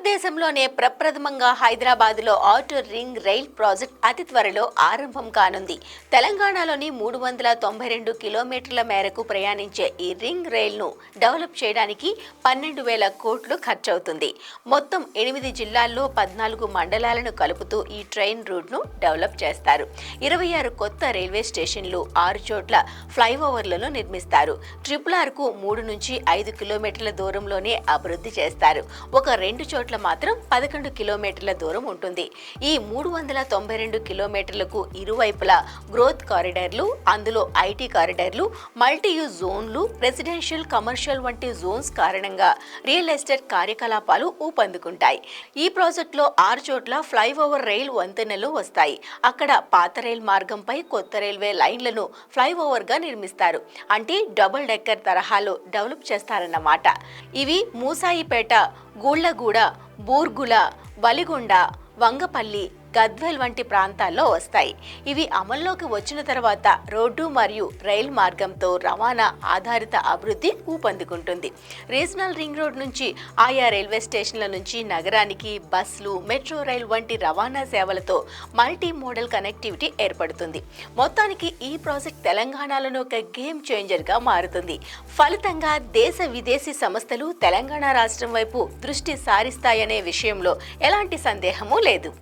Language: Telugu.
భారతదేశంలోనే ప్రప్రథమంగా హైదరాబాద్లో ఔటర్ రింగ్ రైల్ ప్రాజెక్ట్ అతి త్వరలో ఆరంభం కానుంది. తెలంగాణలోని 392 కిలోమీటర్ల మేరకు ప్రయాణించే ఈ రింగ్ రైల్ను డెవలప్ చేయడానికి 12,000 కోట్లు ఖర్చవుతుంది. మొత్తం 8 జిల్లాల్లో 14 మండలాలను కలుపుతూ ఈ ట్రైన్ రూట్ను డెవలప్ చేస్తారు. 26 కొత్త రైల్వే స్టేషన్లు, 6 చోట్ల ఫ్లైఓవర్లను నిర్మిస్తారు. ట్రిపుల్ ఆర్కు 3 నుంచి 5 కిలోమీటర్ల దూరంలోనే అభివృద్ధి చేస్తారు. ఒక 2 చోట్ల మాత్రం 11 కిలోమీటర్ల దూరం ఉంటుంది. ఈ 392 కిలోమీటర్లకు ఇరువైపులా గ్రోత్ కారిడార్లు, అందులో ఐటీ కారిడార్లు, మల్టీ యూజ్ జోన్లు, రెసిడెన్షియల్, కమర్షియల్ వంటి జోన్స్ కారణంగా రియల్ ఎస్టేట్ కార్యకలాపాలు ఊపందుకుంటాయి. ఈ ప్రాజెక్టులో 6 చోట్ల ఫ్లైఓవర్ రైల్ వంతెనలు వస్తాయి. అక్కడ పాత రైల్ మార్గంపై కొత్త రైల్వే లైన్లను ఫ్లైఓవర్గా నిర్మిస్తారు. అంటే డబుల్ డెక్కర్ తరహాలో డెవలప్ చేస్తారన్నమాట. ఇవి మూసాయిపేట, గూళ్లగూడ, బూర్గుల, వలిగొండ, వంగపల్లి, గద్వేల్ వంటి ప్రాంతాల్లో వస్తాయి. ఇవి అమల్లోకి వచ్చిన తర్వాత రోడ్డు మరియు రైల్ మార్గంతో రవాణా ఆధారిత అభివృద్ధి ఊపందుకుంటుంది. రీజనల్ రింగ్ రోడ్ నుంచి ఆయా రైల్వే స్టేషన్ల నుంచి నగరానికి బస్సులు, మెట్రో రైల్ వంటి రవాణా సేవలతో మల్టీ మోడల్ కనెక్టివిటీ ఏర్పడుతుంది. మొత్తానికి ఈ ప్రాజెక్ట్ తెలంగాణలోని ఒక గేమ్ చేంజర్గా మారుతుంది. ఫలితంగా దేశ విదేశీ సంస్థలు తెలంగాణ రాష్ట్రం వైపు దృష్టి సారిస్తాయనే విషయంలో ఎలాంటి సందేహమూ లేదు.